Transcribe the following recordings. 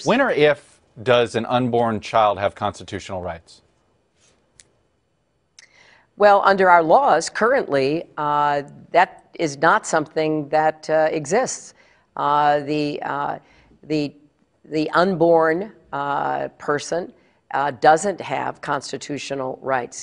When or if does an unborn child have constitutional rights? Well, under our laws currently, that is not something that exists. The unborn person doesn't have constitutional rights.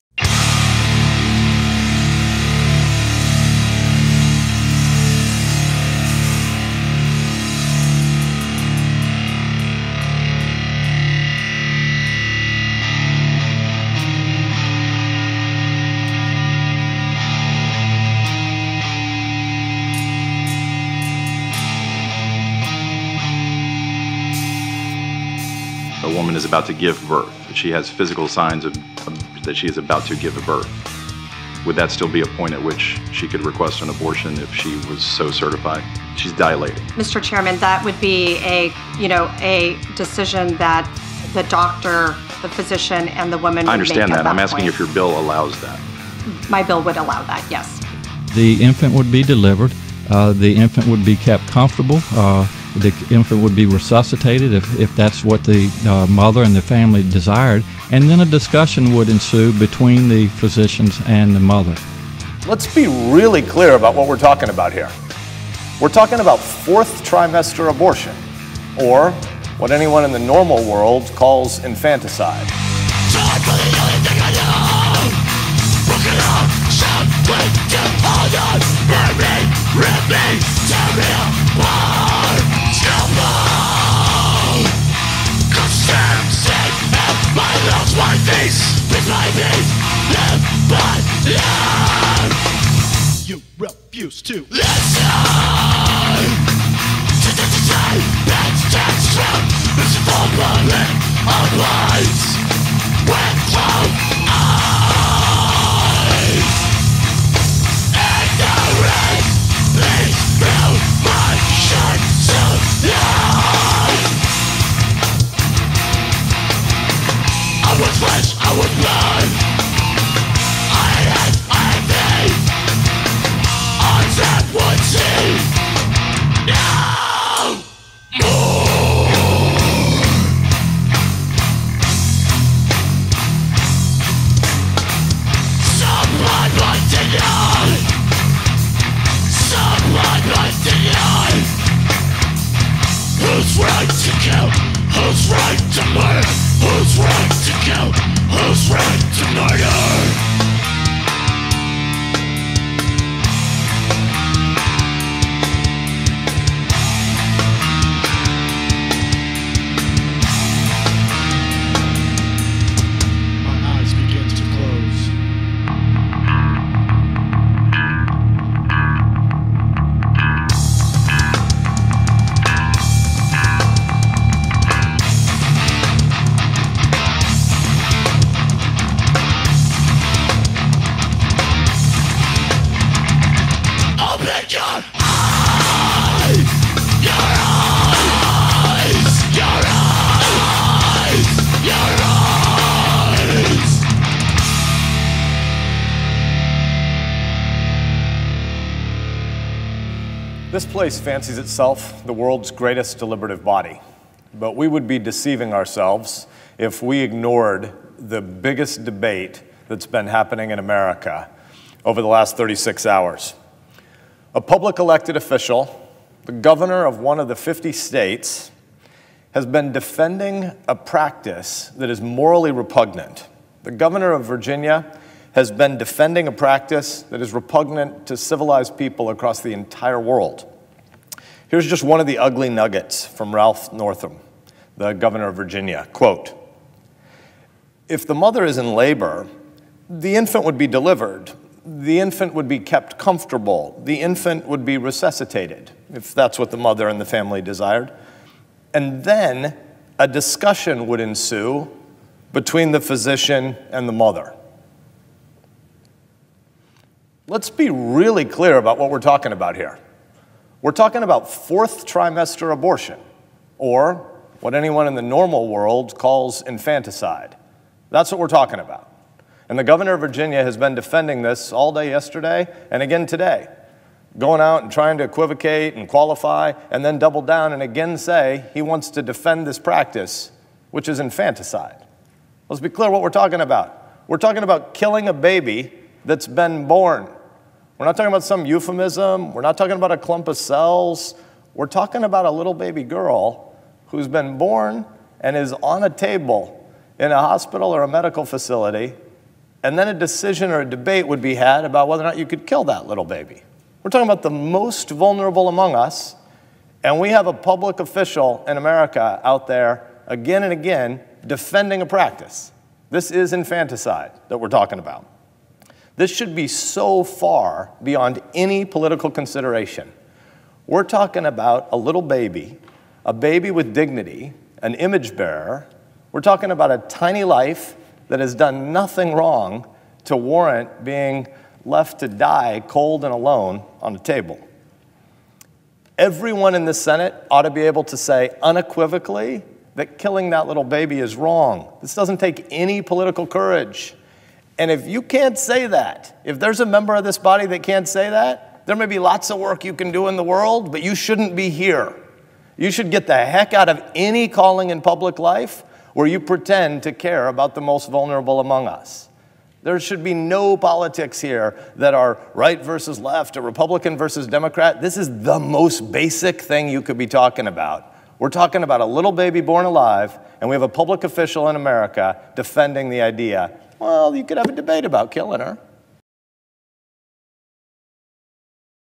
A woman is about to give birth. She has physical signs that she is about to give birth. Would that still be a point at which she could request an abortion if she was so certified? She's dilating. Mr. Chairman, that would be a decision that the doctor, the physician, and the woman would make. I understand that. I'm asking point. If your bill allows that. My bill would allow that, yes. The infant would be delivered. The infant would be kept comfortable. The infant would be resuscitated if that's what the mother and the family desired, and then a discussion would ensue between the physicians and the mother. Let's be really clear about what we're talking about here. We're talking about fourth trimester abortion, or what anyone in the normal world calls infanticide. You refuse to listen. It's a full-blooded of lies with closed eyes. Ignorance leads through my shirt tonight. I was flesh, I was blood. I had thee. I said would see. No more. Someone was denied. Someone was denied. Who's right to kill? Who's right to murder? Who's right to kill? Who's right to murder? My eyes begin to close. This place fancies itself the world's greatest deliberative body, but we would be deceiving ourselves if we ignored the biggest debate that's been happening in America over the last 36 hours. A public elected official, the governor of one of the 50 states, has been defending a practice that is morally repugnant. The governor of Virginia has been defending a practice that is repugnant to civilized people across the entire world. Here's just one of the ugly nuggets from Ralph Northam, the governor of Virginia. Quote, "If the mother is in labor, the infant would be delivered. The infant would be kept comfortable. The infant would be resuscitated, if that's what the mother and the family desired. And then a discussion would ensue between the physician and the mother." Let's be really clear about what we're talking about here. We're talking about fourth trimester abortion, or what anyone in the normal world calls infanticide. That's what we're talking about. And the governor of Virginia has been defending this all day yesterday and again today. going out and trying to equivocate and qualify, and then double down and again say he wants to defend this practice, which is infanticide. Let's be clear what we're talking about. We're talking about killing a baby that's been born. We're not talking about some euphemism. We're not talking about a clump of cells. We're talking about a little baby girl who's been born and is on a table in a hospital or a medical facility, and then a decision or a debate would be had about whether or not you could kill that little baby. We're talking about the most vulnerable among us, and we have a public official in America out there again and again defending a practice. This is infanticide that we're talking about. This should be so far beyond any political consideration. We're talking about a little baby, a baby with dignity, an image bearer. We're talking about a tiny life that has done nothing wrong to warrant being left to die cold and alone on a table. Everyone in the Senate ought to be able to say unequivocally that killing that little baby is wrong. This doesn't take any political courage. And if you can't say that, if there's a member of this body that can't say that, there may be lots of work you can do in the world, but you shouldn't be here. You should get the heck out of any calling in public life where you pretend to care about the most vulnerable among us. There should be no politics here that are right versus left or Republican versus Democrat. This is the most basic thing you could be talking about. We're talking about a little baby born alive, and we have a public official in America defending the idea, well, you could have a debate about killing her.